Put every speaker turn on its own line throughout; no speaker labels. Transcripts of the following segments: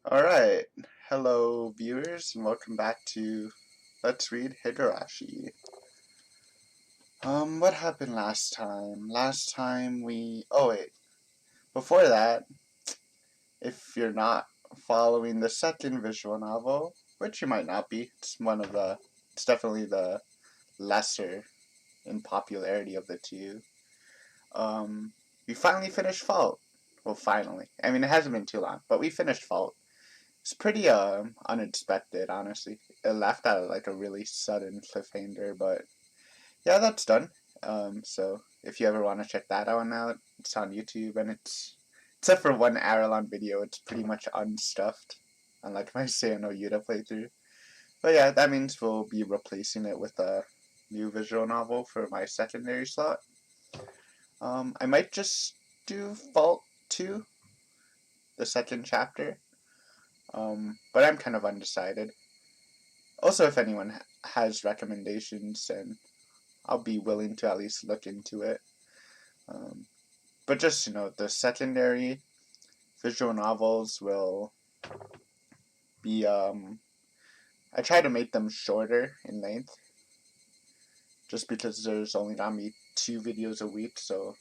Alright, hello viewers and welcome back to Let's Read Higurashi. What happened last time? Last time oh wait, before that, if you're not following the second visual novel, which you might not be, it's definitely the lesser in popularity of the two, we finally finished Fault. Well, finally. I mean, it hasn't been too long, but we finished Fault. It's pretty unexpected, honestly. It left at like a really sudden cliffhanger, but yeah, that's done. So if you ever want to check that one out, it's on YouTube, and it's except for one hour-long video, it's pretty much unstuffed, unlike my Say No Yuta playthrough. But yeah, that means we'll be replacing it with a new visual novel for my secondary slot. I might just do Fault 2, the second chapter. But I'm kind of undecided. Also, if anyone has recommendations, then I'll be willing to at least look into it. But just, the secondary visual novels will be, I try to make them shorter in length, just because there's only gonna be 2 videos a week, so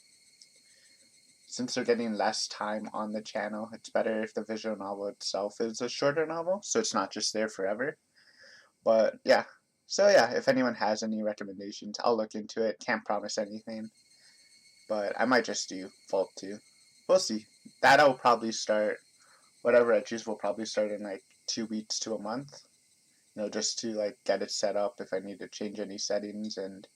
since they're getting less time on the channel, it's better if the visual novel itself is a shorter novel, so it's not just there forever. But yeah, so yeah, if anyone has any recommendations, I'll look into it. Can't promise anything, but I might just do Fault 2. We'll see. That'll probably start, whatever I choose will probably start in like 2 weeks to a month. Just to like get it set up if I need to change any settings, and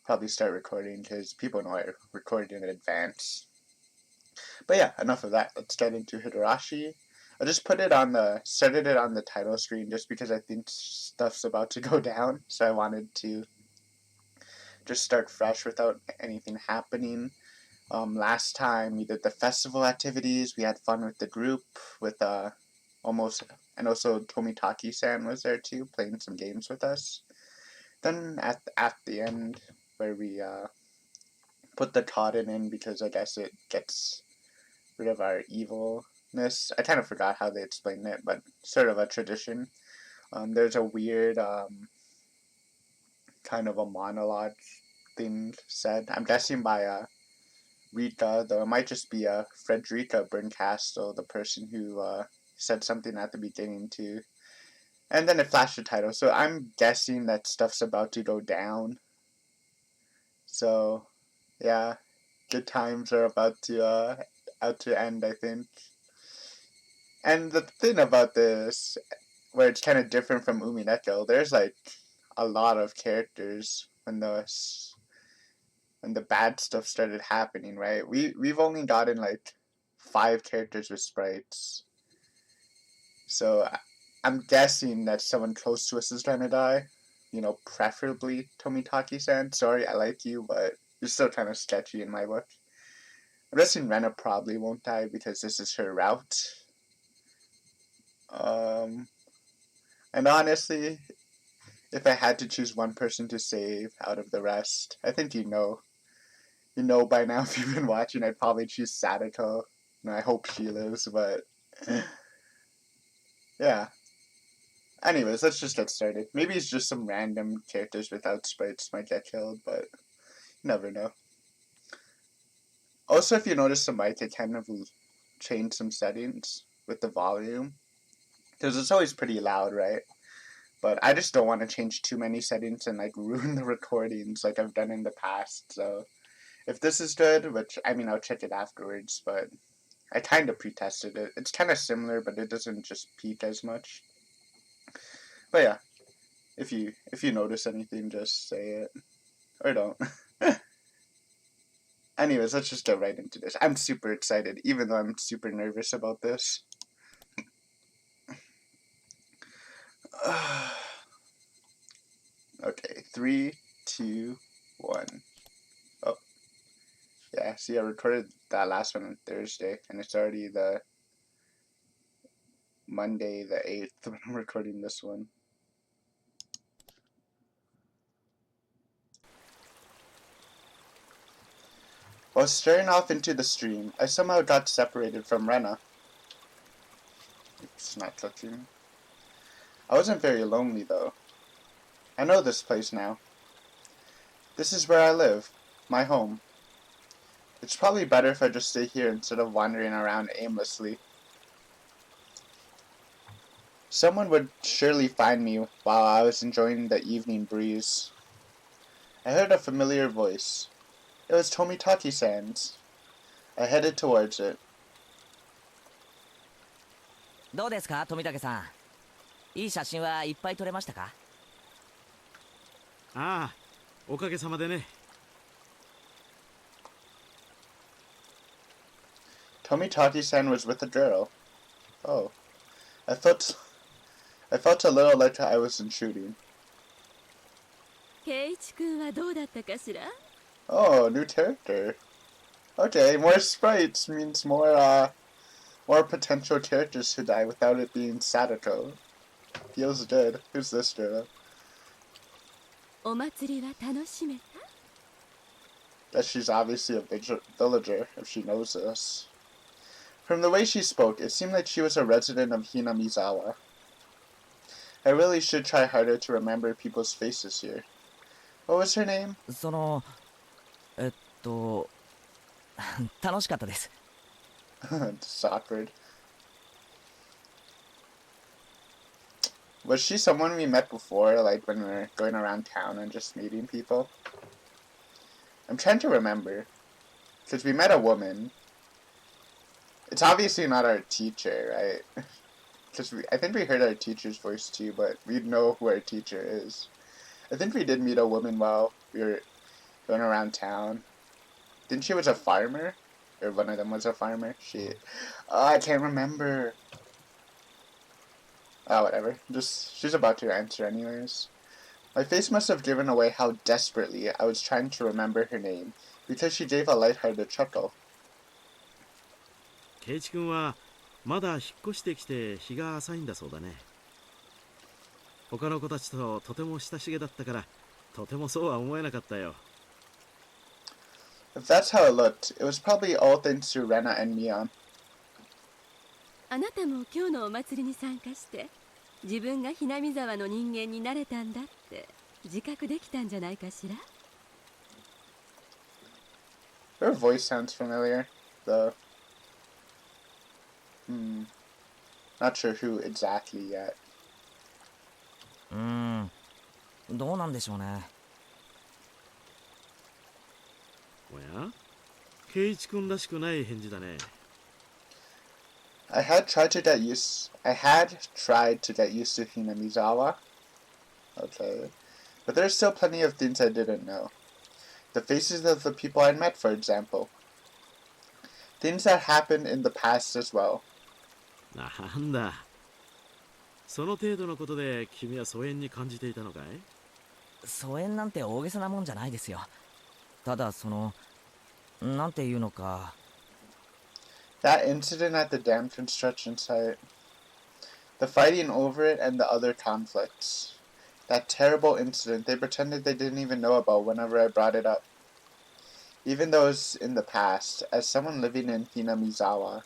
probably start recording because people know I record in advance. But yeah, enough of that. Let's get into Higurashi. I just started it on the title screen just because I think stuff's about to go down, so I wanted to just start fresh without anything happening. Last time we did the festival activities, we had fun with the group, with almost, and also Tomitaki-san was there too, playing some games with us. Then at the end, where we put the Totten in because I guess it gets rid of our evilness. I kind of forgot how they explained it, but sort of a tradition. There's a weird kind of a monologue thing said. I'm guessing by Rika, though it might just be Frederica Berncastel, the person who said something at the beginning too. And then it flashed the title, so I'm guessing that stuff's about to go down. So, yeah, good times are about to end, I think. And the thing about this, where it's kind of different from Umineko, there's like a lot of characters when the bad stuff started happening, right? We've only gotten like 5 characters with sprites, so I'm guessing that someone close to us is gonna die. Preferably Tomitaki-san. Sorry, I like you, but you're still kind of sketchy in my book. I'm guessing Rena probably won't die because this is her route. And honestly, if I had to choose one person to save out of the rest, I think you know by now if you've been watching, I'd probably choose Sadako. I hope she lives, but yeah. Anyways, let's just get started. Maybe it's just some random characters without sprites might get killed, but you never know. Also, if you notice the mic, I kind of changed some settings with the volume, because it's always pretty loud, right? But I just don't want to change too many settings and like ruin the recordings like I've done in the past. So if this is good, which I mean I'll check it afterwards, but I kind of pre-tested it. It's kind of similar, but it doesn't just peak as much. But yeah, if you notice anything, just say it or don't. Anyways, let's just get right into this. I'm super excited, even though I'm super nervous about this. Okay, 3, 2, 1. Oh, yeah. See, I recorded that last one on Thursday, and it's already the Monday the 8th when I'm recording this one. While staring off into the stream, I somehow got separated from Rena. It's not clicking. I wasn't very lonely, though. I know this place now. This is where I live. My home. It's probably better if I just stay here instead of wandering around aimlessly. Someone would surely find me while I was enjoying the evening breeze. I heard a familiar voice. It was Tomitaki-san's. I headed towards it.
どうですか、富武さん。いい写真はいっぱい撮れましたか？
ああ、おかげさまでね。
Tomitaki-san was with a girl. Oh. I felt a little like I was intruding.
圭一君はどうだったかしら？
Oh, new character. Okay, more sprites means more potential characters to die without it being Sadako. Feels good. Who's this girl?
お祭りは楽しめた？
That she's obviously a villager, if she knows this. From the way she spoke, it seemed like she was a resident of Hinamizawa. I really should try harder to remember people's faces here. What was her name?
楽しかったです。
It's awkward. Was she someone we met before, like when we were going around town and just meeting people? I'm trying to remember. Because we met a woman. It's obviously not our teacher, right? Because I think we heard our teacher's voice too, but we know who our teacher is. I think we did meet a woman while we were going around town. Didn't she was a farmer? Or one of them was a farmer? I can't remember. Oh, whatever. She's about to answer anyways. My face must have given away how desperately I was trying to remember her name, because she gave a lighthearted chuckle.
圭一君はまだ引っ越してきて日が浅いんだそうだね。他の子たちととても親しげだったからとてもそうは思えなかったよ。
If that's how it looked, it was probably all thanks to Rena and Mion.
あなたも今日のお祭りに参加して自分がひなみ沢の人間になれたんだって自覚できたんじゃないかしら？
Her voice sounds familiar, though. Not sure who exactly yet.
どうなんでしょうね。
おや、圭一君らしくない返事だね。
I had tried to get used to Hinamizawa. Okay. But there's still plenty of things I didn't know. The faces of the people I met, for example. Things that happened in the past as well.
なんだ。その程度のことで君は疎遠に感じていたのかい？
疎遠なんて大げさなもんじゃないですよ。ただなんていうのか。
That incident at the dam construction site. The fighting over it and the other conflicts. That terrible incident they pretended they didn't even know about whenever I brought it up. Even though it's in the past, as someone living in Hinamizawa,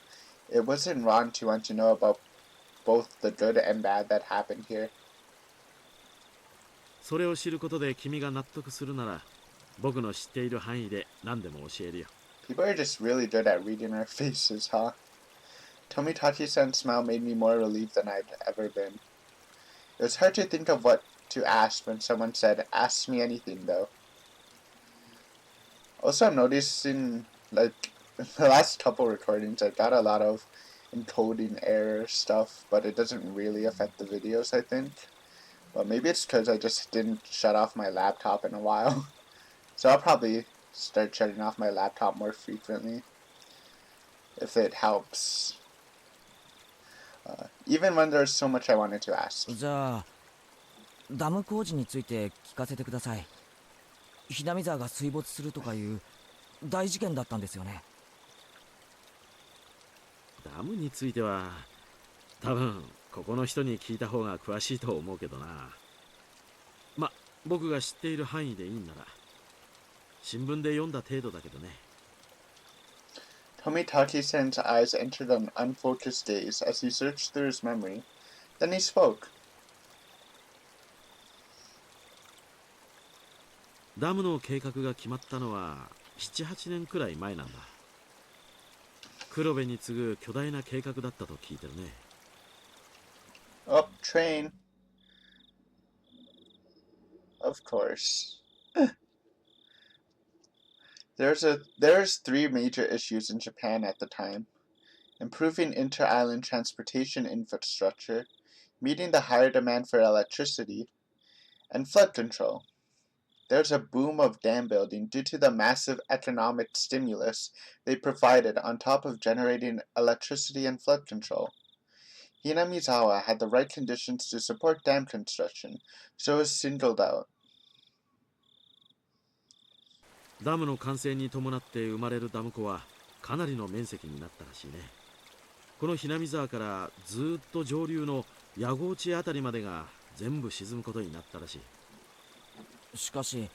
it wasn't wrong to want to know about both the good and bad that happened here.
それを知ることで君が納得するなら、僕の知っている範囲で何でも教えるよ。
People are just really good at reading our faces, huh? Tomitachi-san's smile made me more relieved than I'd ever been. It was hard to think of what to ask when someone said, "Ask me anything," though. Also, I'm noticing, like, in the last couple recordings, I got a lot of encoding error stuff, but it doesn't really affect the videos, I think. But maybe it's because I just didn't shut off my laptop in a while. So I'll probably start shutting off my laptop more frequently, if it helps. Even when there's so much I wanted to ask.
じゃあダム工事について聞かせてください。ひなみ沢が水没するとかいう大事件だったんですよね。
ダムについては多分ここの人に聞いた方が詳しいと思うけどな。ま、僕が知っている範囲でいいんなら。新聞で読んだ程度だけどね。
Tomitaki-sen's eyes entered an unfocused gaze as he searched through his memory. Then he spoke.
ダムの計画が決まったのは7、8年くらい前なんだ。黒部に次ぐ巨大な計画だったと聞いてるね。
Oh, train. Of course. There's three major issues in Japan at the time: improving inter-island transportation infrastructure, meeting the higher demand for electricity, and flood control. There's a boom of dam building due to the massive economic stimulus they provided on top of generating electricity and flood control. Hinamizawa had the right conditions to support dam construction, so was singled out.
ダムの完成に伴って生まれるダム湖はかなりの面積になったらしいね。この日波沢からずっと上流の矢郷地あたりまでが全部沈むことになったらしい。
しかし、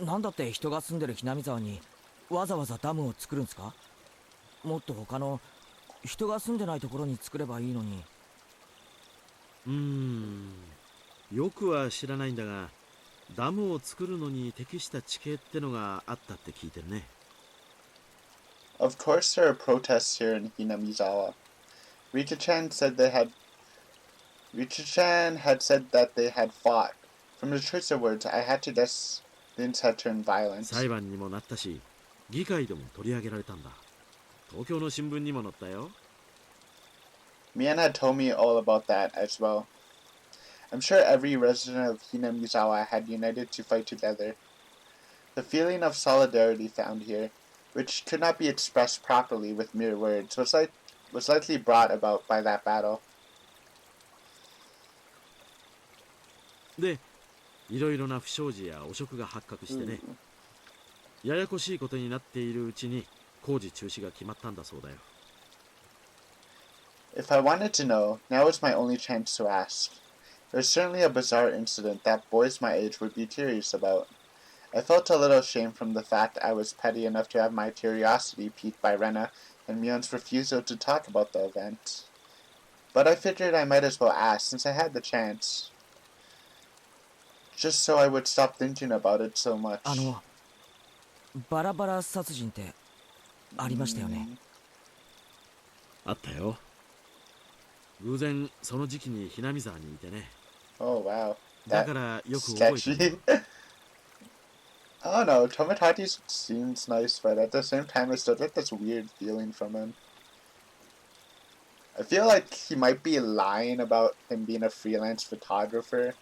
なんだって人が住んでる日波沢にわざわざダムを作るんすか？もっと他の人が住んでないところに作ればいいのに。
よくは知らないんだが、ダムを作るのに適した地形ってのがあったって聞いてるね。
Of course there are protests here in Hinamizawa. Rika-chan had said that they had fought. From the choice of words, I had to guess things had turned violent.
裁判にもなったし、議会でも取り上げられたんだ。東京の新聞にも載ったよ。
Mian had told me all about that as well. I'm sure every resident of Hinamizawa had united to fight together. The feeling of solidarity found here, which could not be expressed properly with mere words, was likely brought about by that battle.
で、いろいろな不祥事や汚職が発覚してね、ややこしいことになっているうちに工事中止が決まったんだそうだよ。
If I wanted to know, now was my only chance to ask. It was certainly a bizarre incident that boys my age would be curious about. I felt a little shame from the fact I was petty enough to have my curiosity piqued by Rena and Mion's refusal to talk about the event. But I figured I might as well ask since I had the chance. Just so I would stop thinking about it so much.
バラバラ殺人ってありましたよね。
あったよ。偶然その時期に日波沢にいてね。
Oh wow.
だからよく覚えてる。
I don't know, Tomodachi seems nice, but at the same time I still get this weird feeling from him. I feel like he might be lying about him being a freelance photographer.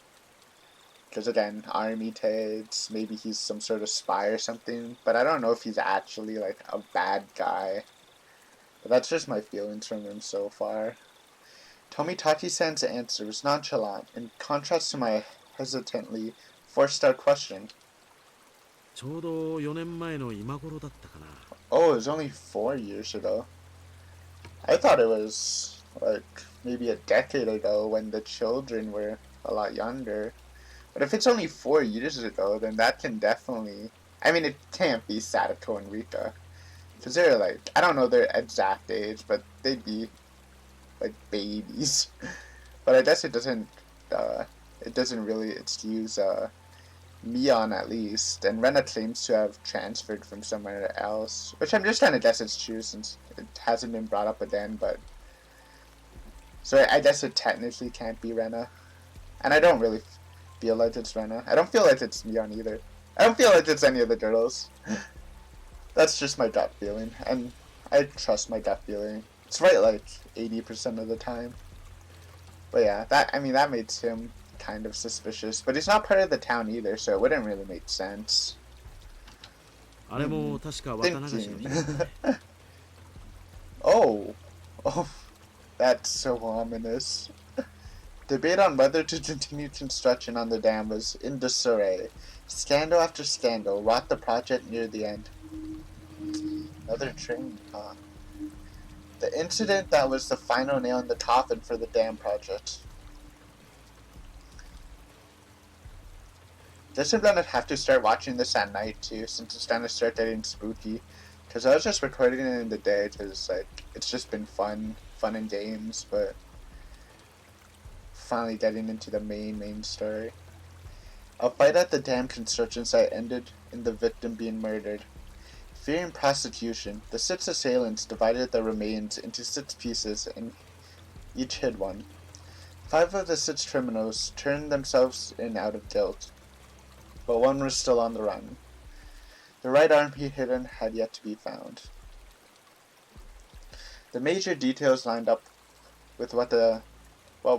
Because again, army tags, maybe he's some sort of spy or something, but I don't know if he's actually like a bad guy. But that's just my feelings from him so far. Tomitaki-san's answer was nonchalant, in contrast to my hesitantly forced-out question.
ちょうど4年前の今頃だったかな。
Oh, it was only 4 years ago. I thought it was, like, maybe a decade ago when the children were a lot younger. But if it's only 4 years ago, then that can definitely... I mean, it can't be Sadako and Rika. Because they're, like, I don't know their exact age, but they'd be, like, babies. But I guess it doesn't really excuse, Mion at least, and Rena claims to have transferred from somewhere else, which I'm just trying to guess it's true since it hasn't been brought up again, but... So I guess it technically can't be Rena. And I don't really feel like it's Rena. I don't feel like it's Mion either. I don't feel like it's any of the girls. That's just my gut feeling, and I trust my gut feeling. It's right like 80% of the time. But yeah, that makes him kind of suspicious, but he's not part of the town either, so it wouldn't really make sense.
あれも確か綿流しの日だったね。
Oh, that's so ominous. Debate on whether to continue construction on the dam was in disarray. Scandal after scandal wrought the project near the end. Another train, huh? The incident that was the final nail in the coffin for the dam project. Guess I'm gonna have to start watching this at night too, since it's gonna start getting spooky. Because I was just recording it in the day because, like, it's just been fun and games, but finally getting into the main story. A fight at the dam construction site ended in the victim being murdered. Fearing prosecution, the 6 assailants divided the remains into 6 pieces and each hid one. 5 of the 6 criminals turned themselves in out of guilt, but 1 was still on the run. The right arm he hidden had yet to be found. The major details lined up with what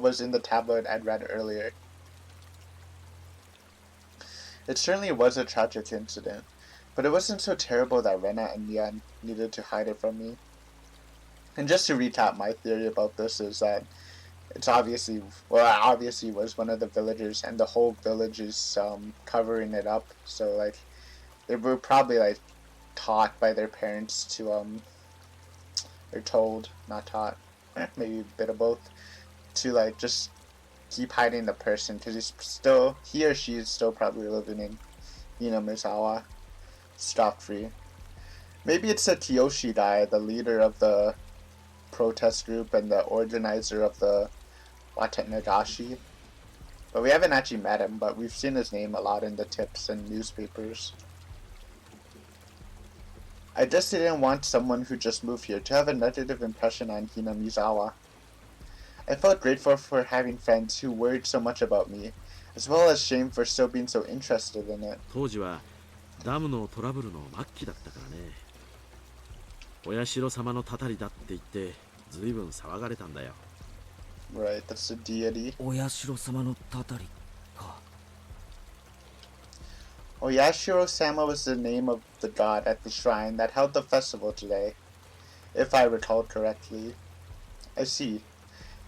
was in the tabloid I'd read earlier. It certainly was a tragic incident, but it wasn't so terrible that Rena and Mian needed to hide it from me. And just to recap, my theory about this is that it obviously was one of the villagers, and the whole village is covering it up. So like, they were probably like taught by their parents to or told, not taught, maybe a bit of both, to like just keep hiding the person because he or she is still probably living in Hinamizawa, stock free. Maybe it's a Kiyoshi guy, the leader of the protest group and the organizer of the Nagashi. But we haven't actually met him, but we've seen his name a lot in the tips and newspapers. I just didn't want someone who just moved here to have a negative impression on Hinamizawa. I felt grateful for having friends who worried so much about me, as well as shame for still being so interested in it.
当時はダムのトラブルの末期だったからね。親代様のたたりだって言ってずいぶん騒がれたんだよ。
Right, that's a deity.
親代様のたたりか。
Oyashiro-sama was the name of the god at the shrine that held the festival today, if I recall correctly. I see.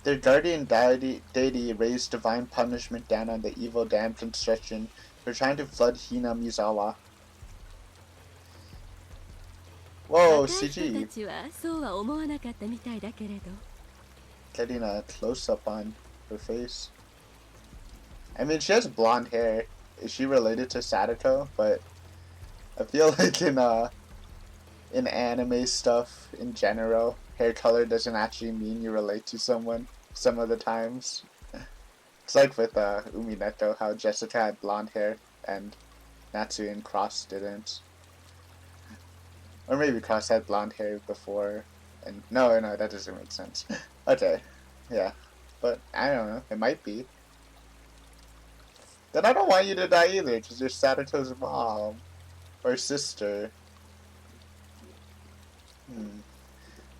Their guardian deity raised divine punishment down on the evil dam construction for trying to flood Hinamizawa. Whoa,
若い人
CG.
たちはそうは思わなかったみたいだけれど、
Getting a close-up on her face. I mean, she has blonde hair. Is she related to Sadako? But I feel like in anime stuff in general, hair color doesn't actually mean you relate to someone some of the times. It's like with Umineto, how Jessica had blonde hair and Natsu and Cross didn't. Or maybe Cross had blonde hair before, and no, that doesn't make sense. Okay, yeah, but I don't know, it might be. Then I don't want you to die either, because you're Sadako's mom. Or sister.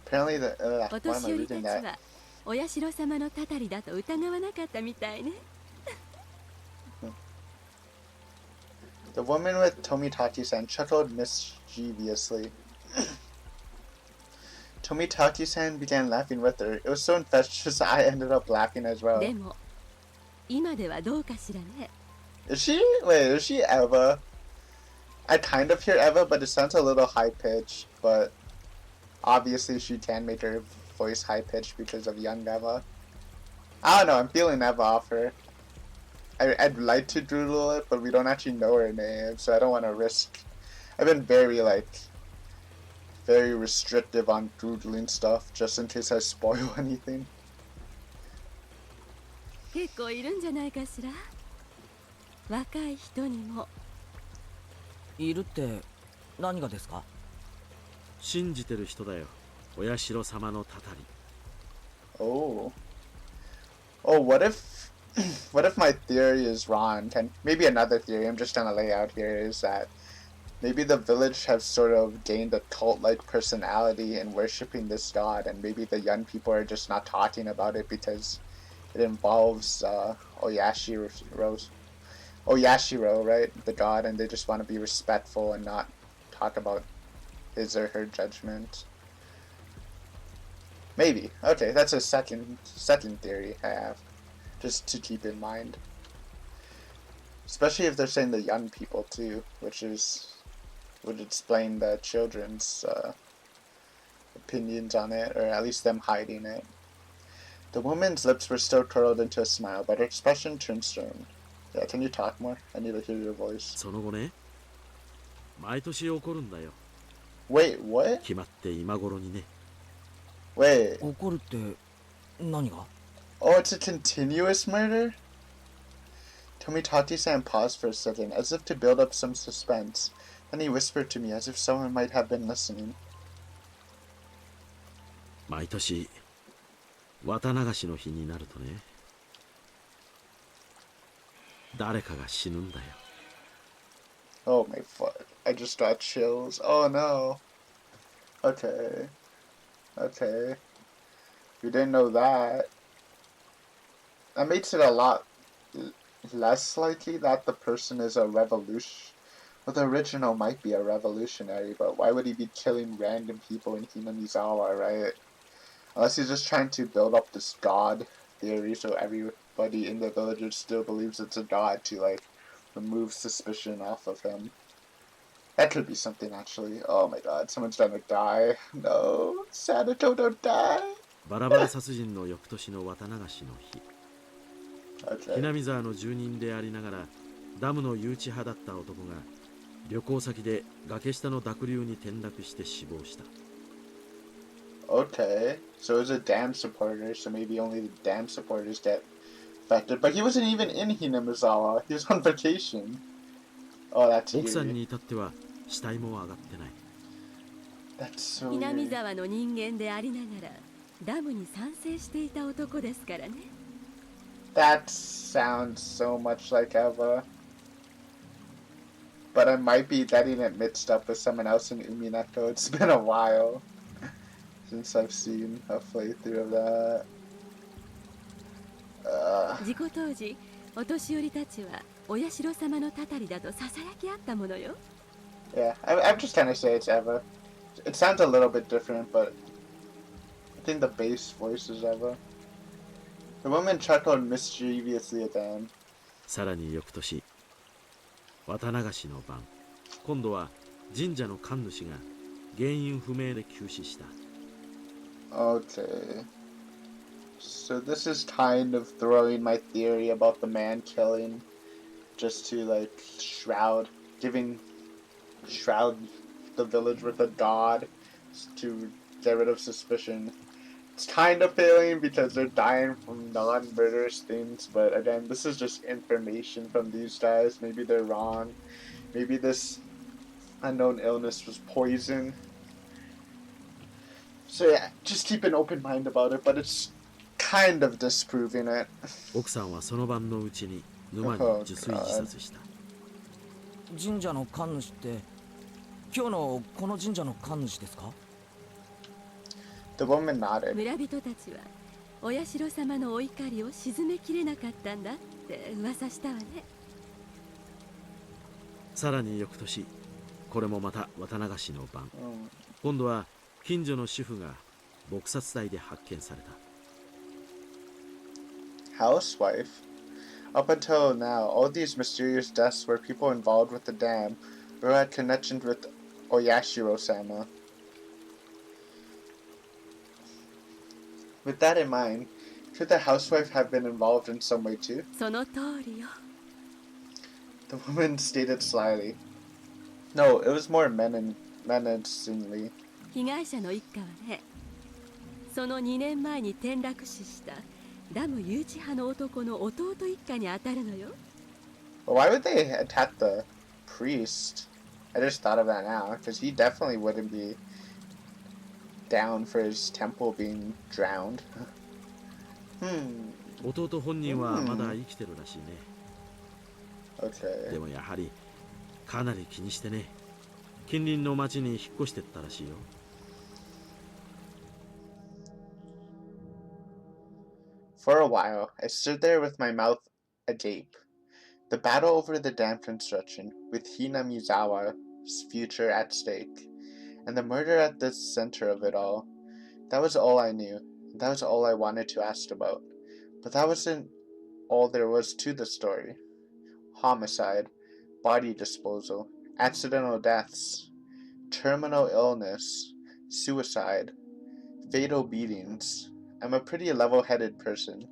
Apparently
お
why am I
年寄りた
reading
ち
that?
は親代様のたたりだと疑わなかったみたいね。
The woman with Tomitaki-san chuckled mischievously. Tomitaki-san began laughing with her. It was so infectious I ended up laughing as well.
でも今ではどうかしらね。
Is she Eva? I kind of hear Eva, but it sounds a little high-pitched, but obviously she can make her voice high-pitched because of young Eva. I don't know, I'm feeling Eva off her. I'd like to doodle it, but we don't actually know her name, so I don't want to risk. I've been very restrictive on doodling stuff, just in case I spoil anything.
結構いるんじゃないかしら。若い人にも。
いるって何がですか？
信じてる人だよ。親代様のたたり。
Oh, what if my theory is wrong? Maybe another theory I'm just gonna lay out here is that maybe the village has sort of gained a cult-like personality in worshipping this god, and maybe the young people are just not talking about it because it involves Oyashiro, right? The god, and they just want to be respectful and not talk about his or her judgment. Maybe. Okay, that's a second theory I have, just to keep in mind. Especially if they're saying the young people too, which would explain the children's opinions on it, or at least them hiding it. The woman's lips were still curled into a smile, but her expression turned stern. Yeah, can you talk more? I need to hear your voice.
その後ね、毎年起こるんだよ。
Wait, what?
決まって今頃にね。
Wait.
怒るって何が？
Oh, it's a continuous murder? Tomitati-san paused for a second, as if to build up some suspense. Then he whispered to me, as if someone might have been listening.
毎年綿流しの日になるとね、誰かが死ぬんだよ。
Oh my foot. I just got chills. Oh no. Okay. Okay. We didn't know that. That makes it a lot less likely that the person is a revolution. Well, the original might be a revolutionary, but why would he be killing random people in Hinamizawa, right? Unless he's just trying to build up this god theory so everybody in the village still believes it's a god to, like, remove suspicion off of him. That could be something, actually. Oh my god, someone's gonna die. No, Sanato, don't die.
バラバラ殺人の翌年の綿流しの日、
Okay.
南沢の住人でありながらダムの誘致派だった男が旅行先で崖下の濁流に転落して死亡した。
Okay. So it was a dam supporter, so maybe only the dam supporters get affected. But he wasn't even in Hinamizawa. He was on vacation. Oh, that's
奥さん
eerie.
に至っては死体も上がってない。
That's so
南
weird.
沢の人間でありながらダムに賛成していた男ですからね。
That sounds so much like Eva. But I might be getting it mixed up with someone else in Umineko. It's been a while since I've seen a playthrough of that.
事故当時、お年寄りたちはお社様のたたりだとささやき合ったものよ。
Yeah, I'm just trying to say it's Eva. It sounds a little bit different, but I think the bass voice is Eva. The woman chuckled mischievously at them.
さらに翌年、綿流しの晩、今度は神社の神主が原因不明で急死した。
Okay. So this is kind of throwing my theory about the man killing just to, like, shroud the village with a god to get rid of suspicion. It's kind of failing because they're dying from non-murderous things, but again, this is just information from these guys. Maybe they're wrong. Maybe this unknown illness was poison. So yeah, just keep an open mind about it, but it's kind of disproving it.
奥さんはその晩のうちに沼に受水自殺した。
神社の神主って今日のこの神社の神主ですか？
The woman nodded.
村人たちはお社様のお怒りを鎮めきれなかったんだって噂したわね。
さらに翌年、これもまた綿流しの晩、
Mm.
今度は近所の主婦が撲殺体で発見された。
Housewife? Up until now, all these mysterious deaths were people involved with the dam or had connections with Oyashiro-sama. With that in mind, could the housewife have been involved in some way too?
その通りよ。
The woman stated slyly. No, it was more menacingly.
被害者の一家はね、その2年前に転落死したダム誘致派の男の弟一家に当たるのよ。
But why would they attack the priest? I just thought of that now, because he definitely wouldn't be down for his temple being drowned.
弟本人はまだ生きてるらしいね。
Okay.
でもやはりかなり気にしてね、近隣の町に引っ越してったらしいよ。
For a while, I stood there with my mouth agape. The battle over the dam construction, with Hinamizawa's future at stake, and the murder at the center of it all. That was all I knew. That was all I wanted to ask about. But that wasn't all there was to the story. Homicide, body disposal, accidental deaths, terminal illness, suicide, fatal beatings. I'm a pretty level-headed person.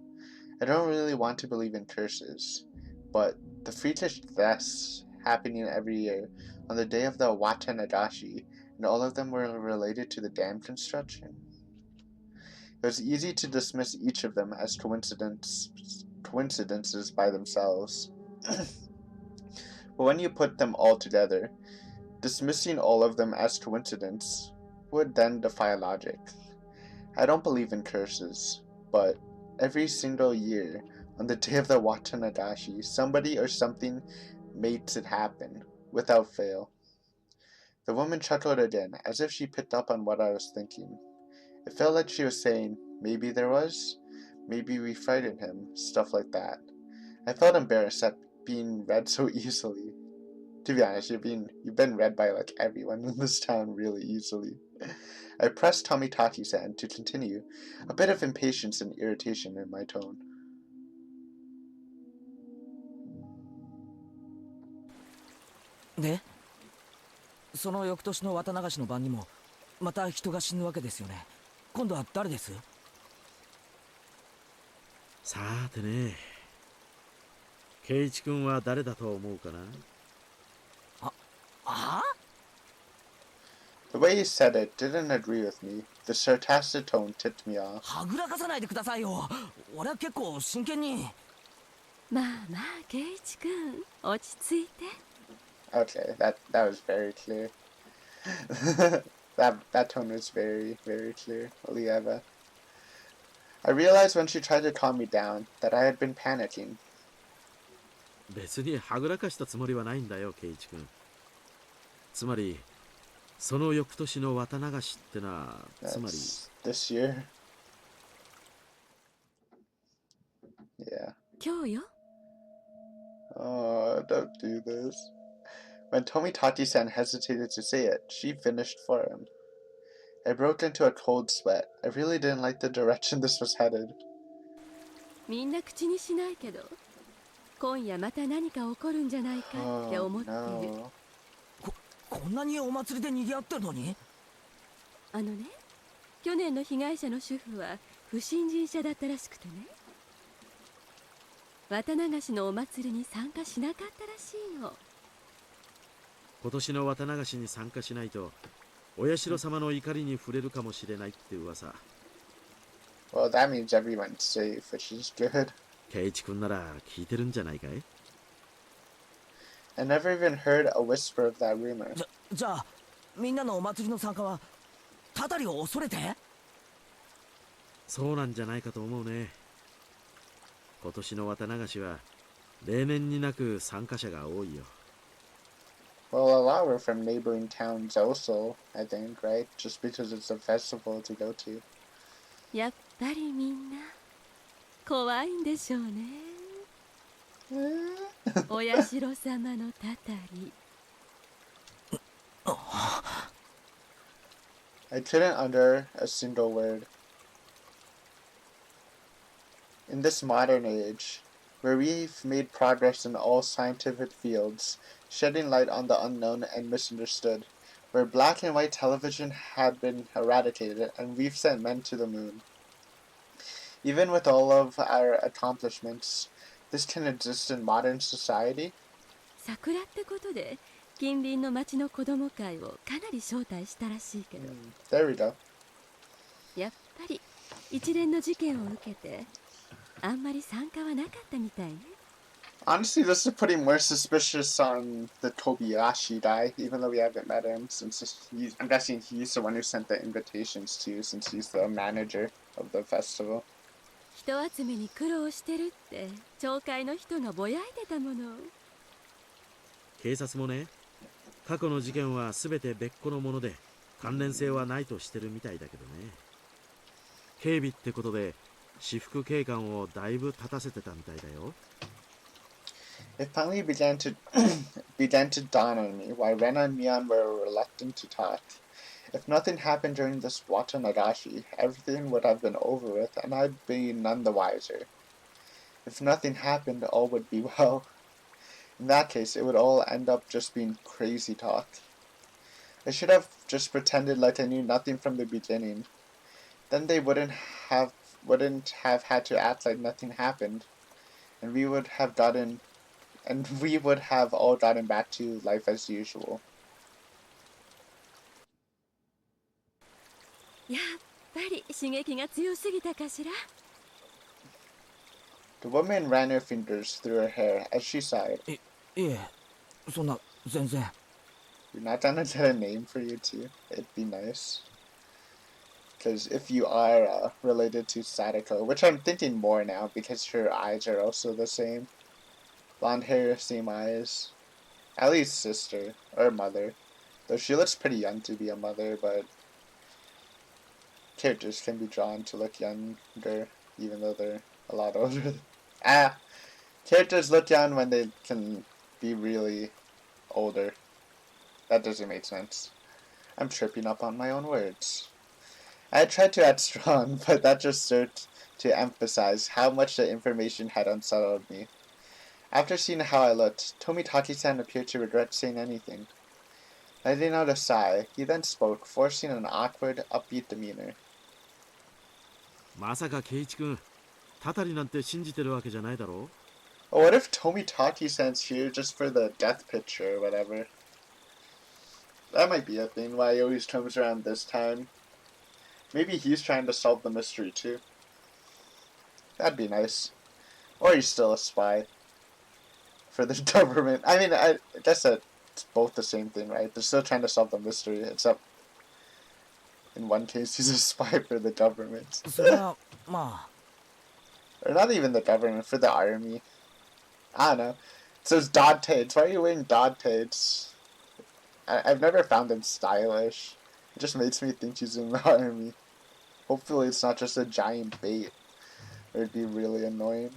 I don't really want to believe in curses, but the freakish deaths happening every year on the day of the Watanagashi and all of them were related to the dam construction. It was easy to dismiss each of them as coincidences by themselves. But when you put them all together, dismissing all of them as coincidence would then defy logic. I don't believe in curses, but every single year, on the day of the Watanagashi, somebody or something makes it happen, without fail. The woman chuckled again, as if she picked up on what I was thinking. It felt like she was saying, maybe there was, maybe we frightened him, stuff like that. I felt embarrassed at being read so easily. To be honest, you've been read by like everyone in this town really easily. I pressed Tomitachi's hand to continue, a bit of impatience and irritation in my tone.
で、その翌年の綿流しの晩にもまた人が死ぬわけですよね。今度は誰です？
さてね、圭一君は誰だと思うかな？
は？
The way he said it didn't agree with me. The sarcastic tone tipped me off.
はぐらかさないでくださいよ。俺は結構真剣に。
まあまあ圭一君、落ち着いて。
Okay, that was very clear. that tone was very, very clear, Olieva. I realized when she tried to calm me down that I had been panicking.
別にはぐらかしたつもりはないんだよ、圭一君。つまり、その翌年の綿流しってのは、つまり。
That's this year. Yeah.
今日よ。
Oh, don't do this. When Tomitati-san hesitated to say it, she finished for him. I broke into a cold sweat. I really didn't like the direction this was headed.
みんな口にしないけど、今夜また何か起こるんじゃないかって思ってる。
no.
こんなにお祭りで賑わってるのに？
あのね、去年の被害者の主婦は不審人者だったらしくてね。綿流しのお祭りに参加しなかったらしいの。
今年の綿流しに参加しないと、お社様の怒りに触れるかもしれないって噂。
Well, that means everyone's safe, which is good.
圭一君なら聞いてるんじゃないかい？
I never even heard a whisper of that rumor.
じゃあみんなのお祭りの参加はたたりを恐れて？
そうなんじゃないかと思うね。今年の綿流しは例年になく参加者が多いよ。
Well, a lot were from neighboring towns also, I think, right? Just because it's a festival to go to.
やっぱりみんな怖いんでしょうね。お社様のたたり。
I couldn't utter a single word. In this modern age, where we've made progress in all scientific fields, shedding light on the unknown and misunderstood, where black and white television had been eradicated and we've sent men to the moon. Even with all of our accomplishments, this can exist in modern society?
桜ってことで近隣の町の子供会をかなり招待したらしいけど、
There we go.
やっぱり一連の事件を受けてあんまり参加はなかったみたいね。
Honestly, this is putting more suspicious on the Kobayashi guy, even though we haven't met him, since I'm guessing he's the one who sent the invitations to, since he's the manager of the festival.
人集めに苦労してるって町会の人がぼやいてたもの。
警察もね、過去の事件は全て別個のもので関連性はないとしてるみたいだけどね。警備ってことで私服警官をだいぶ立たせてたみたいだよ。
It finally began to dawn on me why Rena and Mion were reluctant to talk. If nothing happened during this Watanagashi, everything would have been over with, and I'd be none the wiser. If nothing happened, all would be well. In that case, it would all end up just being crazy talk. I should have just pretended like I knew nothing from the beginning. Then they wouldn't have had to act like nothing happened, and we would have all gotten back to life as usual.
刺激が強すぎたかしら。
The woman ran her fingers through her hair as she sighed.
いえ、そんな、全然。
You're not gonna get a name for you too? It'd be nice. Because if you are related to Sadako, which I'm thinking more now because her eyes are also the same. Blonde hair, same eyes. At least sister or mother. Though she looks pretty young to be a mother, but characters can be drawn to look younger even though they're a lot older. Characters look young when they can be really older. That doesn't make sense. I'm tripping up on my own words. I tried to add strong, but that just served to emphasize how much the information had unsettled me. After seeing how I looked, Tomitaki-san appeared to regret saying anything. Letting out a sigh, he then spoke, forcing an awkward, upbeat demeanor.
まさか圭一君、たたりなんて信じてるわけじゃないだろう。
What if Tomitaki-san's here just for the death picture or whatever? That might be a thing, why he always comes around this time. Maybe he's trying to solve the mystery too. That'd be nice. Or he's still a spy for the government. I mean, I guess that it's both the same thing, right? They're still trying to solve the mystery, except in one case he's a spy for the government.
それは、まあ。
Or not even the government, for the army. I don't know. It says Dod Tates. Why are you wearing Dod Tates? I've never found them stylish. It just makes me think he's in the army. Hopefully it's not just a giant bait. Or it'd be really annoying.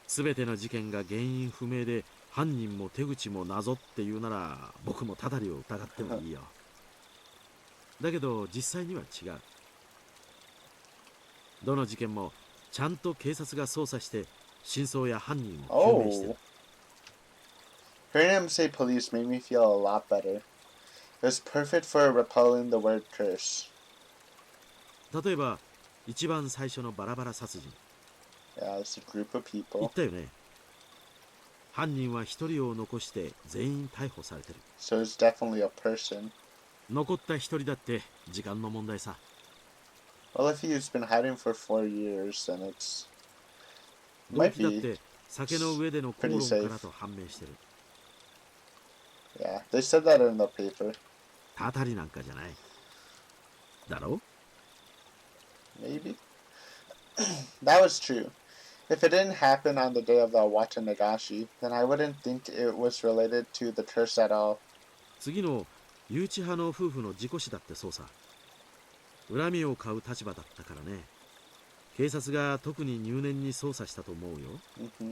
すべての事件が原因不明で犯人も手口も謎っていうなら僕もたたりを疑ってもいいよ。だけど実際には違う。どの事件もちゃんと警察が捜査して真相や犯人を究明してる。
Hearing him say police made me feel a lot better. It was perfect for repelling the word curse.
例えば一番最初のバラバラ殺人。
Yeah, it's a group of
言
people.
ったよね。犯人は一人を残して全員逮捕されてる。
So it's definitely a person.
残った一人だって時間の問題さ。
Well, if he's been hiding for 4 years, then it's
動
might
機だっ
be
て酒の上での口論からと判明してる。
yeah. They said that in the paper.
たたりなんかじゃない。だろ？
Maybe. That was true. If it didn't happen on the day of the Watanagashi, then I wouldn't think it was related to the curse at all.
次の誘致派の夫婦の事故死だってそうさ。恨みを買う立場だったからね。警察が特に入念に捜査したと思うよ。それ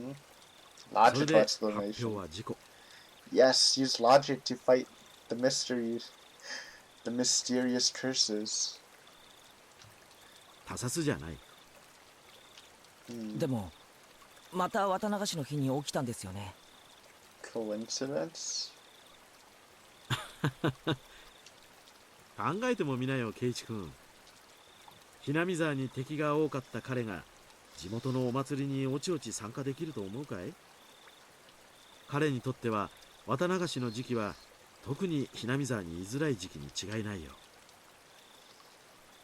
Logical
で発表
explanation.
は事故。
Yes, use logic to fight the mysteries, the mysterious curses.
他殺じゃない。
でも、また綿流しの日に起きたんですよね。
Coincidence?
考えてもみなよ、圭一君。ひなみ沢に敵が多かった彼が地元のお祭りにおちおち参加できると思うかい？彼にとっては綿流しの時期は特にひなみ沢に居づらい時期に違いないよ。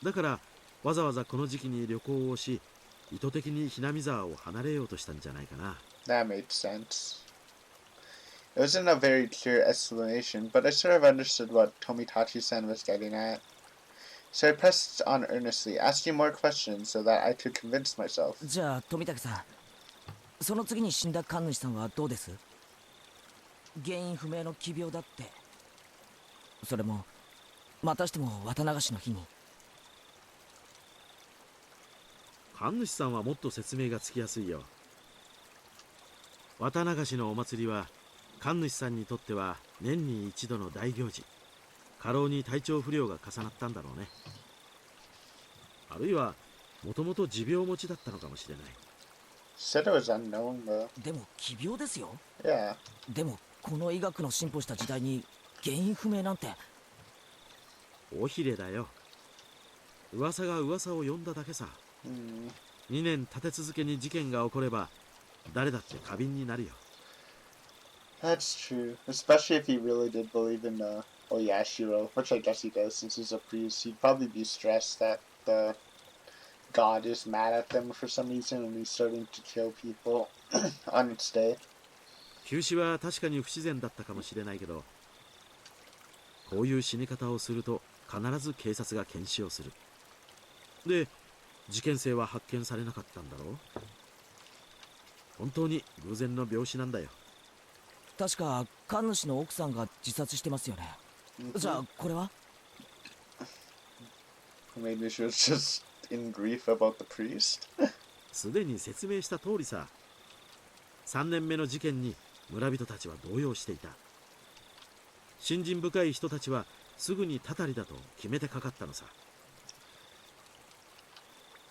だからわざわざこの時期に旅行をし、意図的にひなみ沢を離れようとしたんじゃないかな。
That made sense. It wasn't a very clear explanation, but I sort of understood what Tomitachi-san was getting at. So I pressed on earnestly, asking more questions so that I could convince myself.
じゃあ、富武さん。その次に死んだ神主さんはどうです？原因不明の奇病だって。それも、またしても綿流しの日に。
神主さんはもっと説明がつきやすいよ。綿流しのお祭りは神主さんにとっては年に一度の大行事。過労に体調不良が重なったんだろうね。あるいはもともと持病持ちだったのかもしれない。
Said it was unknown though.
でも奇病ですよ。
Yeah.
でもこの医学の進歩した時代に原因不明なんて。
尾ひれだよ。噂が噂を呼んだだけさ。2年立て続けに事件が起これば誰だって過敏になるよ。
That's true. Especially if he really did believe in Oyashiro, which I guess he does since he's a priest. He'd probably be stressed that the god is mad at them for some reason and he's starting to kill people on its day.
休止は確かに不自然だったかもしれないけど、こういう死に方をすると必ず警察が検視をする。で、事件性は発見されなかったんだろう。本当に偶然の病死なんだよ。
確か神主の奥さんが自殺してますよね。じゃあこれは
Maybe she was just in grief about the priest.
すでに説明した通りさ。3年目の事件に村人たちは動揺していた。信心深い人たちはすぐにたたりだと決めてかかったのさ。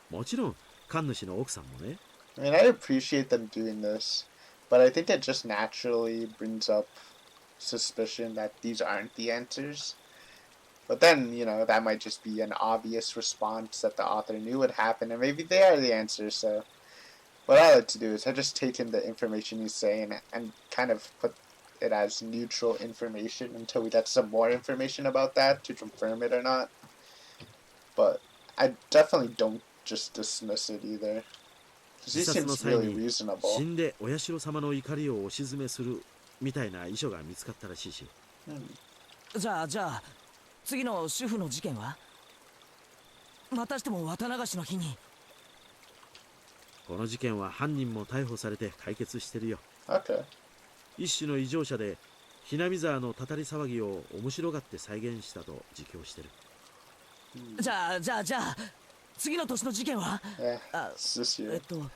もちろん神主の奥さんもね。
I mean, I appreciate them doing this, but I think it just naturally brings up suspicion that these aren't the answers. But then, you know, that might just be an obvious response that the author knew would happen, and maybe they are the answers. So, what I like to do is I just take in the information he's saying and kind of put it as neutral information until we get some more information about that to confirm it or not. But I definitely don't just dismiss it either. Because he
自殺の
seems
際
really
に
reasonable.
死んでお社様の怒りを押し詰めするみたいな遺書が見つかったらしいし。
じゃあ次の主婦の事件はまたしても綿流しの日に。
この事件は犯人も逮捕されて解決してるよ。
Okay.
一種の異常者でひなみ沢のたたり騒ぎを面白がって再現したと自供してる。
じゃあ次の年の事件は
Yeah,
あ
it's this year.
えっと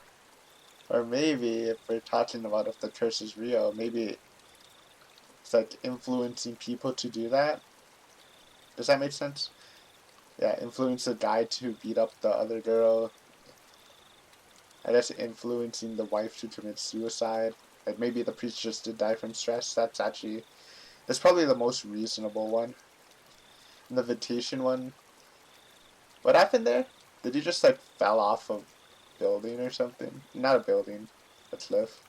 Or maybe if we're talking about if the curse is real, maybe it's like influencing people to do that. Does that make sense? Yeah, influence the guy to beat up the other girl. I guess influencing the wife to commit suicide. Like maybe the priest just did die from stress. That's probably the most reasonable one. And the Vitation one. What happened there? Did he just like fell off a building or something? Not a building. A cliff.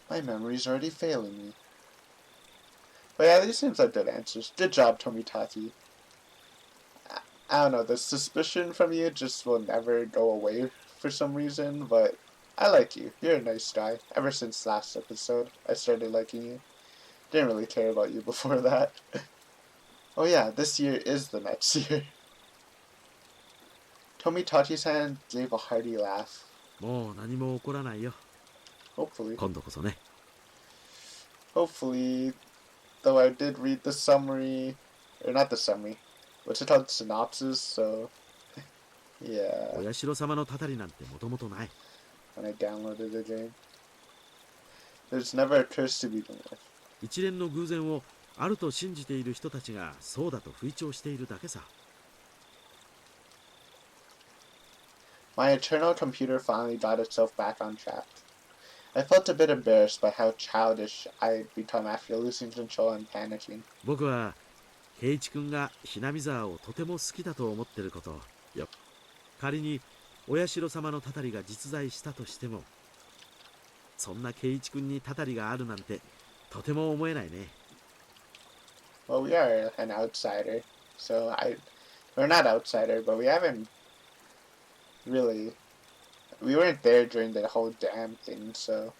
My memory's already failing me. But yeah, these seems like good answers. Good job, Tomitati. I don't know, the suspicion from you just will never go away for some reason, but I like you. You're a nice guy. Ever since last episode, I started liking you. Didn't really care about you before that. Oh yeah, this year is the next year. Tomitati-san gave a hearty laugh.
もう何も起こらないよ。
Hopefully.
今度こそね。
Hopefully, though I did read the summary, or not the summary, what's it called, synopsis, so, yeah,
お社様のたたりなんてもともとない。
when I downloaded the game. There's never a curse to begin with.
一連の偶然をあると信じている人たちがそうだと吹聴しているだけさ。
My eternal computer finally got itself back on track. I felt a bit embarrassed by how childish I'd become after losing control and panicking.
僕は圭一君がひなみ沢をとても好きだと思ってることよ。仮にお社様のたたりが実在したとしても、そんな圭一君にたたりがあるなんてとても思えないね。
Well, we are an outsider, so we're not outsider, but we haven't really, we weren't there during the whole damn thing, so,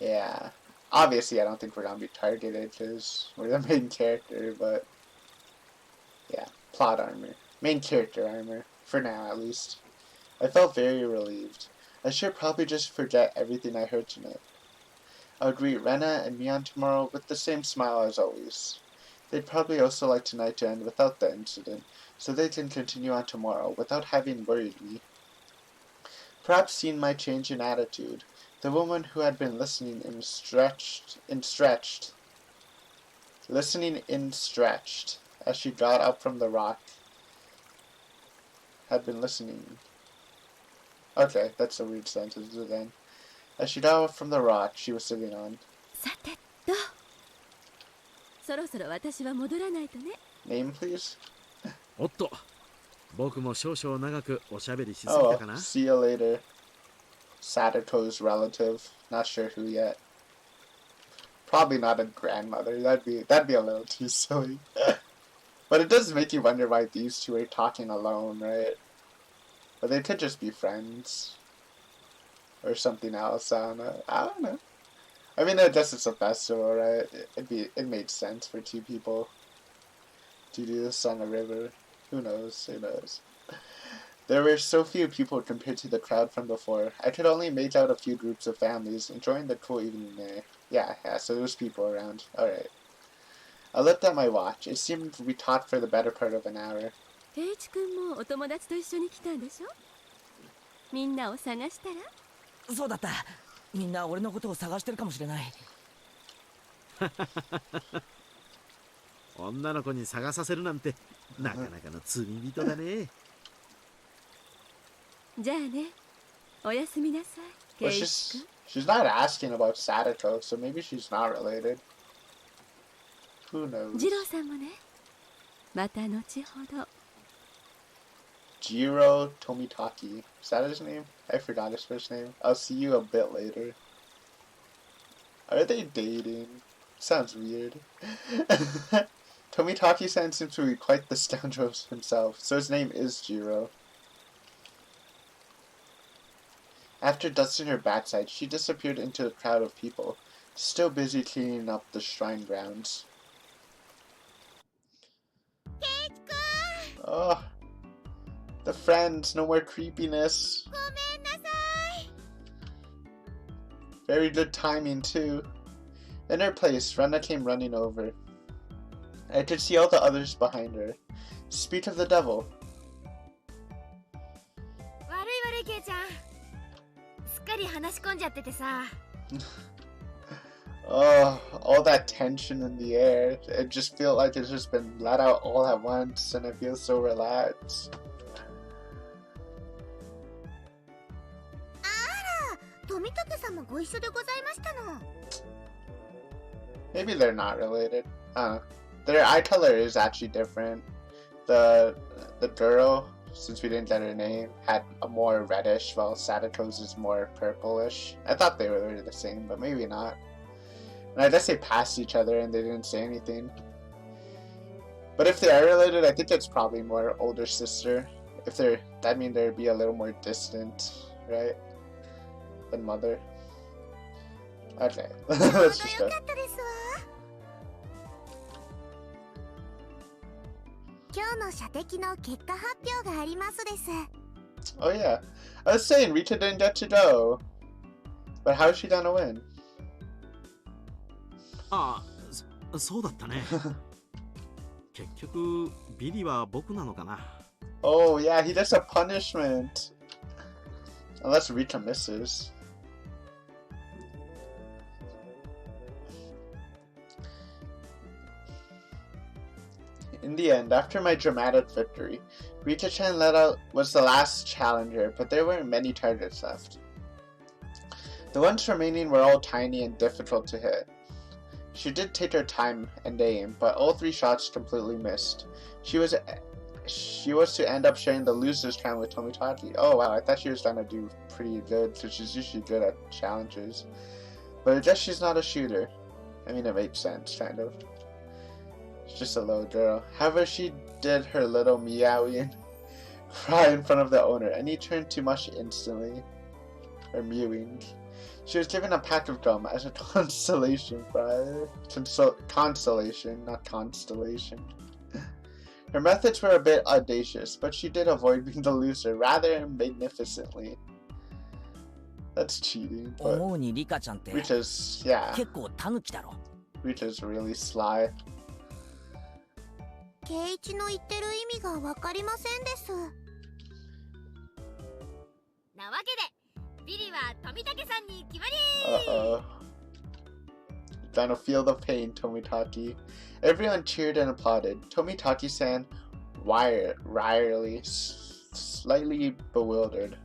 yeah. Obviously, I don't think we're gonna be targeted because we're the main character, but yeah, plot armor. Main character armor, for now at least. I felt very relieved. I should probably just forget everything I heard tonight. I would greet Rena and Mion tomorrow with the same smile as always. They'd probably also like tonight to end without the incident, so they can continue on tomorrow without having worried me. Perhaps seeing my change in attitude, the woman who had been listening in stretched as she got up from the rock had been listening. Okay, that's a weird sentence again. As she got up from the rock she was sitting on.
さてと、そろそろ私は戻らないとね。
Name, please?
おっと、僕も少々長くおしゃべりしすぎ
Oh,
たかな。
see you later. Sadako's relative. Not sure who yet. probably not a grandmother. That'd be a little too silly. But it does make you wonder why these two are talking alone, right? But they could just be friends. Or something else. I don't know. I mean, I guess it's a festival, right? It made sense for two people to do this on a river. Who knows? Who knows? There were so few people compared to the crowd from before. I could only make out a few groups of families enjoying the cool evening there. Yeah, so there's people around. Alright. I looked at my watch. It seemed we talked for the better part of an hour.
圭一君もお友達と一緒に来たんでしょ。みんなを探したら。
そうだった。みんな俺のことを探してるかもしれない。
女の子に探させるなんてなかなかの罪人だね。
じゃあね、おやすみなさい、
Well,
圭一君。
she's not asking about Sadako, so maybe she's not related. Who knows?
次郎さんもね。また後ほど。
Jiro Tomitaki. Is that his name? I forgot his first name. I'll see you a bit later. Are they dating? Sounds weird. Tomitaki-san seems to be quite the scoundrel himself, so his name is Jiro. After dusting her backside, she disappeared into a crowd of people, still busy cleaning up the shrine grounds. Oh, the friends, no more creepiness. Very good timing too. In her place, Rena came running over. I could see all the others behind her. Speak of the devil.
悪い悪いケイちゃん。すっかり話し込んじゃっててさ。
Oh, all that tension in the air. It just feels like it's just been let out all at once, and I feel so relaxed.
富武さんもご一緒でございましたの。
Maybe they're not related. Their eye color is actually different. The girl, since we didn't get her name, had a more reddish, while Sadako's is more purplish. I thought they were the same, but maybe not. And I guess they passed each other and they didn't say anything. But if they are related, I think it's probably more older sister. If they're, that means they'd be a little more distant, right? Than mother. Okay, let's just go.
今日の射的の結果発表がありますです。
Oh yeah, I was saying Rita didn't get to go, but how is she gonna win?
ああ、そうだったね。結局ビリは僕なのかな。
Oh yeah, he does a punishment. Unless Rita misses. In the end, after my dramatic victory, Rita-chan was the last challenger, but there weren't many targets left. The ones remaining were all tiny and difficult to hit. She did take her time and aim, but all three shots completely missed. She was to end up sharing the loser's crown with Tomitaki. Oh wow, I thought she was gonna do pretty good, because she's usually good at challenges. But I guess she's not a shooter. I mean, it makes sense, kind of. She's just a little girl. However, she did her little meowing cry in front of the owner, and he turned too much instantly. Or mewing. She was given a pack of gum as a consolation prize. Consolation, not constellation. Her methods were a bit audacious, but she did avoid being the loser rather magnificently. That's cheating, but
思うにリカちゃんって
Rita's, yeah,
結構タヌキだろ。
Rita's really sly.
圭一の言ってる意味がわかりませんです。なわけで、ビリは富武さんに決まり。
Uh-oh. Gonna feel the pain, Tomitaki. Everyone cheered and applauded. Tomitaki-san wryly, slightly bewildered.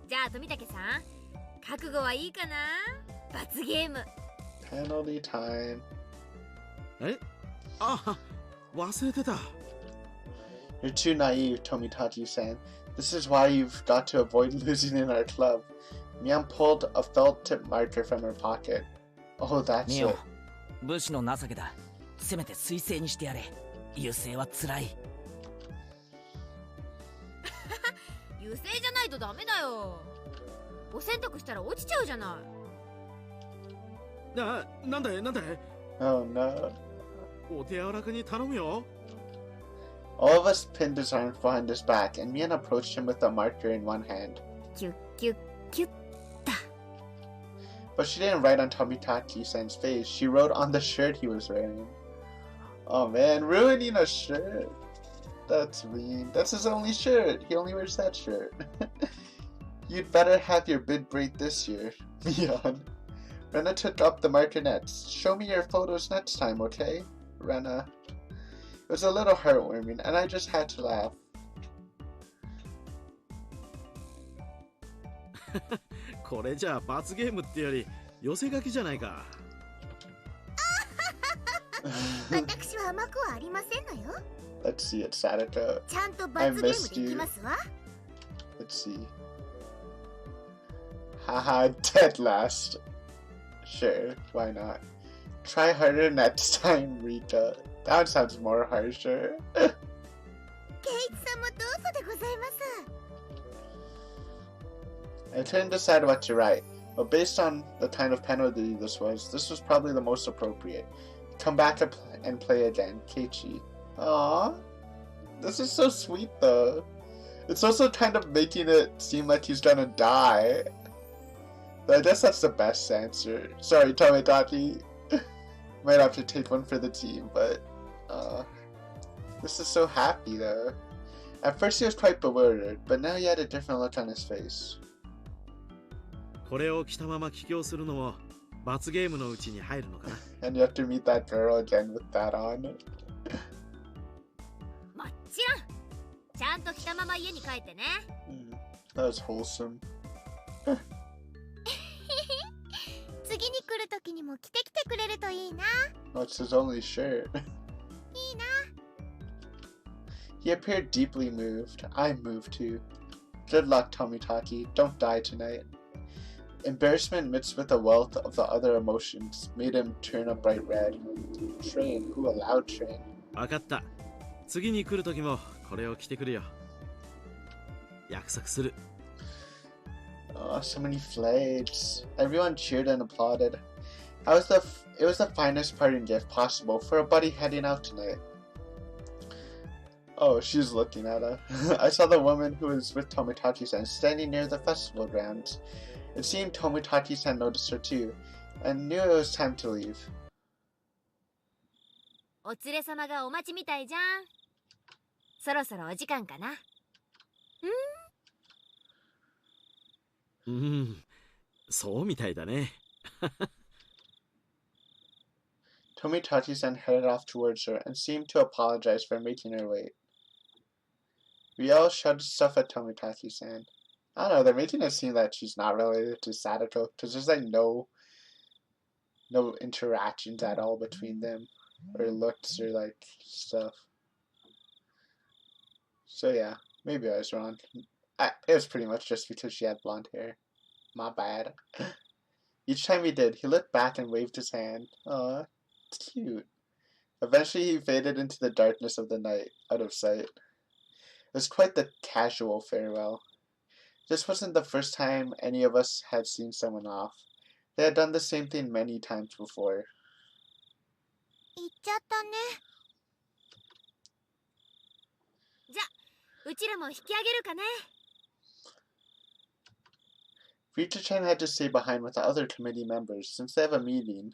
じゃあ富武さん、覚悟はいいかな？罰ゲーム。
Penalty time.
え？あ、忘れてた。
You're too naive, Tomitaki-san. This is why you've got to avoid losing in our club. Mian pulled a felt-tip marker from her pocket. Oh, that's
ミオ
it.
武士の情けだ。せめて水星にしてやれ。優勢はつらい。
油性じゃないとダメだよ。お洗濯したら落ちちゃうじゃない。
なんで
Oh no.
お手柔らかに頼むよ。
All of us pinned his arms behind his back, and Mian approached him with a marker in one hand.
キュッキュッキュッ。
But she didn't write on Tomitaki-san's face. She wrote on the shirt he was wearing. Oh man, ruining a shirt. That's mean. That's his only shirt. He only wears that shirt. You'd better have your bid break this year. Mian. Rena took up the marker nets. Show me your photos next time, okay? Rena. It was a little heartwarming, and I just had to laugh.
これじゃあ罰ゲームってより寄せ書きじゃないか。
私は甘くはありませんのよ。
Let's see it, Sadako.
ちゃんと罰ゲームでいきますわ。
Let's see. Haha, dead last. Sure, why not? Try harder next time, Rika. That one sounds more harsher.
ケイチさんもどうぞでございます。
I couldn't decide what to write, but based on the kind of penalty this was probably the most appropriate. Come back and play again, Keiichi. Aww. This is so sweet though. It's also kind of making it seem like he's gonna die. But I guess that's the best answer. Sorry, Tomitaki. Might have to take one for the team, but this is so happy though. At first he was quite bewildered, but now he had a different look on his face.
これを着たまま帰郷するのも罰ゲームのうちに入るのかな。
And you have to meet that girl again with that on.
もちろん。ちゃんと着たまま家に帰ってね。
That was wholesome.
次に来る時にも着てきてくれるといいな。
Oh, it's his only shirt.
いいな。
He appeared deeply moved. I'm moved too. Good luck, Tomitaki. Don't die tonight. Embarrassment mixed with a wealth of the other emotions made him turn a bright red. Train? Who allowed train?
分かった。次に来る時もこれを着てくるよ。約束する。
Oh, so many flags. Everyone cheered and applauded. It was the finest parting gift possible for a buddy heading out tonight. Oh, she's looking at her. I saw the woman who was with Tomitaki-san standing near the festival grounds. It seemed Tomitaki-san noticed her too, and knew it was time to leave.
お連れ様がお待ちみたいじゃん。そろそろお時間かな。
そうみたいだね。
Tomitaki-san headed off towards her and seemed to apologize for making her wait. We all shouted stuff at Tomitaki-san. I don't know, they're making it seem that she's not related to Sadako, because there's like no interactions at all between them, or looks, or like stuff. So yeah, maybe I was wrong. It was pretty much just because she had blonde hair. My bad. Each time he did, he looked back and waved his hand. Aw, it's cute. Eventually he faded into the darkness of the night, out of sight. It was quite the casual farewell. This wasn't the first time any of us had seen someone off. They had done the same thing many times before.
行っちゃったね。
じゃ、うちらも引き上げるかね。
Rita-chan had to stay behind with the other committee members since they have a meeting.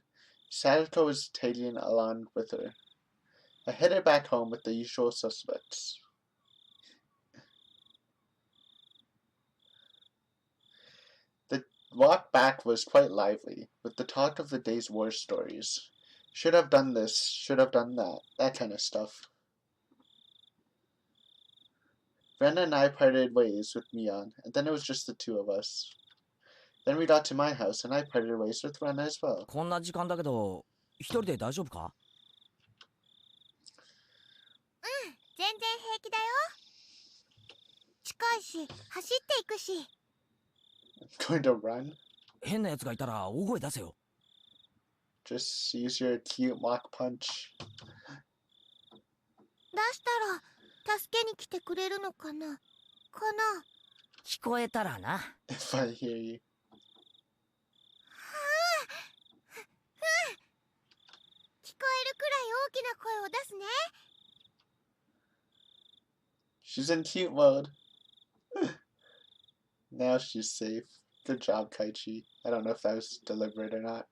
Sadako was tagging along with her. I headed back home with the usual suspects. The walk back was quite lively, with the talk of the day's war stories. Should have done this, should have done that kind of stuff. Rena and I parted ways with Mion, and then it was just the two of us. Then we got to my house, and I parted ways with Rena as well.
こんな時間だけど、一人で大丈夫か？
全然平気だよ。近いし、走っていくし。
Going to run?
変な奴がいたら大声出せよ。
Just use your cute mock punch.
出したら助けに来てくれるのかな
聞こえたらな。
If I hear you.
聞こえるくらい大きな声を出すね。
She's in cute mode. Now she's safe. Good job, Kaichi. I don't know if that was deliberate or not.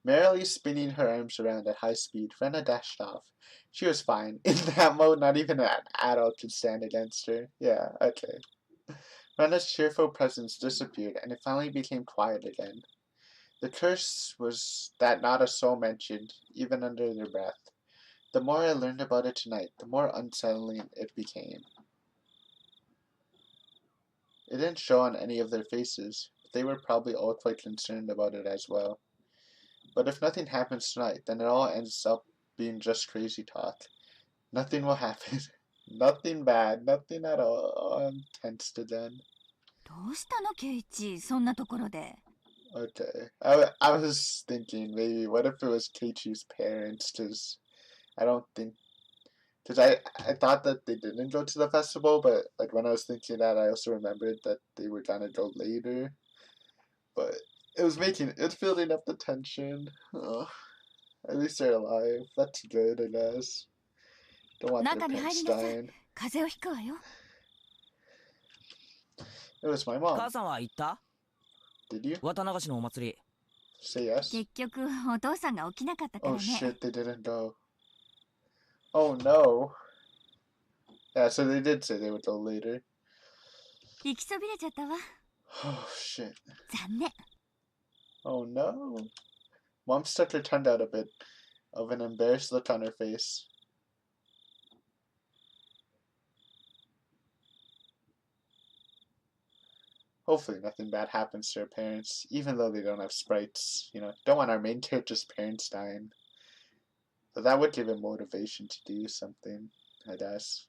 Merrily spinning her arms around at high speed, Rena dashed off. She was fine. In that mode, not even an adult could stand against her. Yeah, okay. Rena's cheerful presence disappeared, and it finally became quiet again. The curse was that not a soul mentioned, even under their breath. The more I learned about it tonight, the more unsettling it became. It didn't show on any of their faces, but they were probably all quite concerned about it as well. But if nothing happens tonight, then it all ends up being just crazy talk. Nothing will happen. Nothing bad. Nothing at all. I'm tense to then.
どうしたのケイチ、そんなところで。
Okay. I was thinking maybe what if it was Keiichi's parents? Because I don't think. Because I thought that they didn't go to the festival, but like when I was thinking that, I also remembered that they were gonna go later. But it's building up the tension. Oh, at least they're alive. That's good, I guess. Don't want their
中に入
parents
りなさい。
dying.
風邪をひくわよ。
It was my mom.
母さんは行った？
Did you
綿流しのお祭り。
say yes?
結局お父さんが起きなかったから
Oh
ね。
shit, they didn't go. Oh no. Yeah, so they did say they would go later.
行きそびれちゃったわ。
Oh shit.
残念。
Oh no. Mom stuck her tongue out a bit of an embarrassed look on her face. Hopefully nothing bad happens to her parents, even though they don't have sprites. You know, don't want our main character's parents dying. But that would give him motivation to do something, I guess.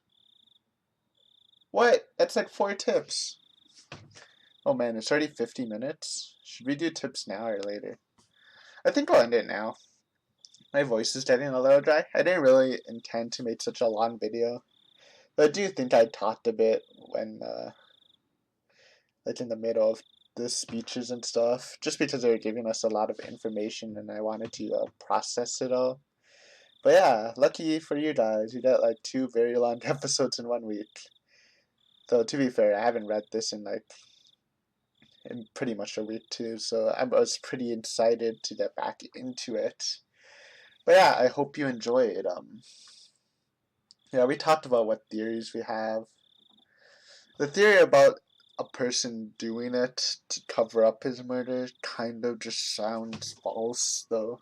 What? That's like 4 tips. Oh man, it's already 50 minutes. Should we do tips now or later? I think I'll end it now. My voice is getting a little dry. I didn't really intend to make such a long video. But I do think I talked a bit when, like in the middle of the speeches and stuff. Just because they were giving us a lot of information and I wanted to process it all. But yeah, lucky for you guys. You got like 2 very long episodes in 1 week. Though to be fair, I haven't read this in pretty much a week too, so I was pretty excited to get back into it. But yeah, I hope you enjoy it. Yeah, we talked about what theories we have. The theory about a person doing it to cover up his murder kind of just sounds false, though.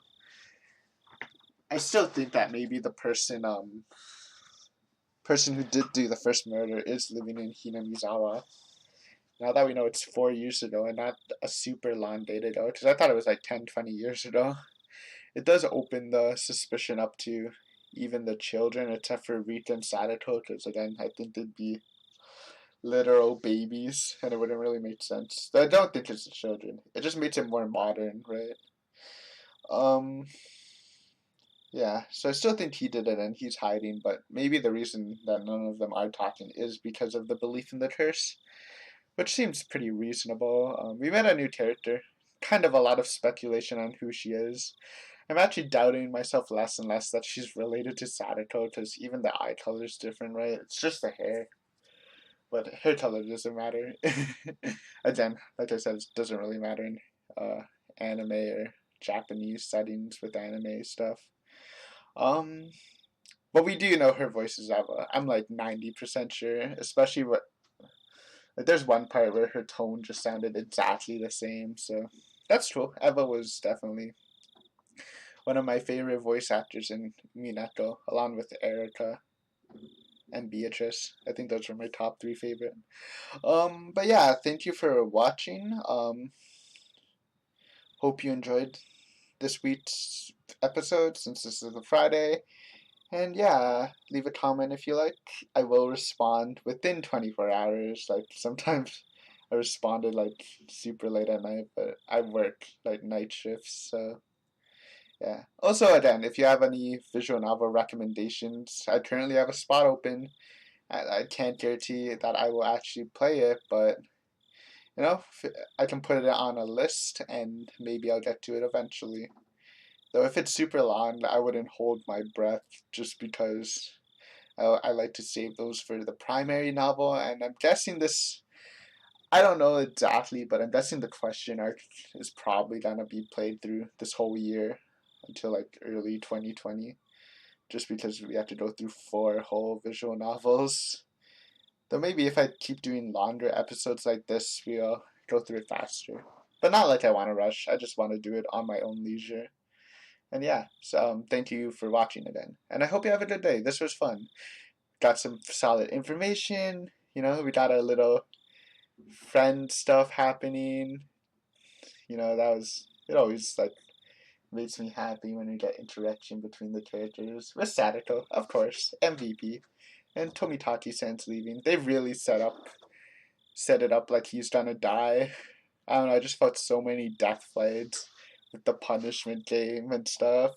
I still think that maybe the person who did do the first murder is living in Hinamizawa. Now that we know it's 4 years ago and not a super long date ago, because I thought it was like 10, 20 years ago, it does open the suspicion up to even the children, except for Rita and Sadato, because again, I think they'd be literal babies, and it wouldn't really make sense. I don't think it's the children. It just makes it more modern, right? Yeah, so I still think he did it and he's hiding, but maybe the reason that none of them are talking is because of the belief in the curse, which seems pretty reasonable. We met a new character, kind of a lot of speculation on who she is. I'm actually doubting myself less and less that she's related to Sadako, because even the eye color is different, right? It's just the hair. But hair color doesn't matter. Again, like I said, it doesn't really matter in anime or Japanese settings with anime stuff. But we do know her voice is Eva. I'm like 90% sure, especially like there's one part where her tone just sounded exactly the same, so that's cool. Eva was definitely one of my favorite voice actors in Minako, along with Erika and Beatrice. I think those are my top 3 favorite. But yeah, thank you for watching. Hope you enjoyed this week's episode, since this is a Friday. And yeah, leave a comment if you like. I will respond within 24 hours. Like, sometimes I responded like super late at night, but I work like night shifts, so yeah. Also, again, if you have any visual novel recommendations, I currently have a spot open. I can't guarantee that I will actually play it, but you know, I can put it on a list and maybe I'll get to it eventually. Though if it's super long, I wouldn't hold my breath just because I like to save those for the primary novel, and I'm guessing this. I don't know exactly, but I'm guessing the question arc is probably gonna be played through this whole year until like early 2020, just because we have to go through 4 whole visual novels. Though maybe if I keep doing longer episodes like this, we'll go through it faster. But not like I want to rush. I just want to do it on my own leisure. And yeah, so thank you for watching again. And I hope you have a good day. This was fun. Got some solid information. You know, we got a little friend stuff happening. You know, it always like makes me happy when we get interaction between the characters. With Sadako, of course, MVP. And Tomitaki-san's leaving. They really set it up like he's gonna die. I don't know, I just felt so many death flags with the punishment game and stuff.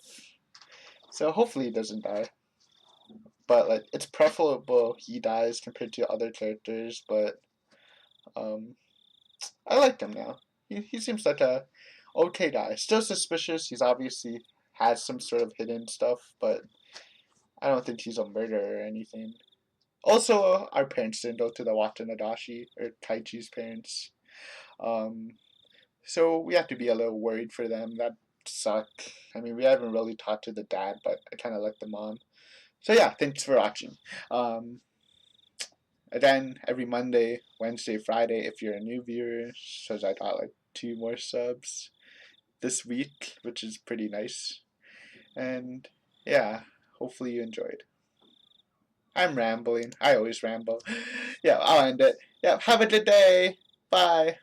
So hopefully he doesn't die. But like it's preferable he dies compared to other characters, but um I like him now. He seems like a okay guy. Still suspicious, he's obviously has some sort of hidden stuff, but I don't think he's a murderer or anything. Also, our parents didn't go to the Watanadashi, or Taichi's parents. Um, so we have to be a little worried for them. That sucked. I mean, we haven't really talked to the dad, but I kind of like the mom. So yeah, thanks for watching. Again, every Monday, Wednesday, Friday, if you're a new viewer, shows I got like 2 more subs this week, which is pretty nice. And yeah, hopefully you enjoyed. I'm rambling. I always ramble. Yeah, I'll end it. Yeah, have a good day. Bye.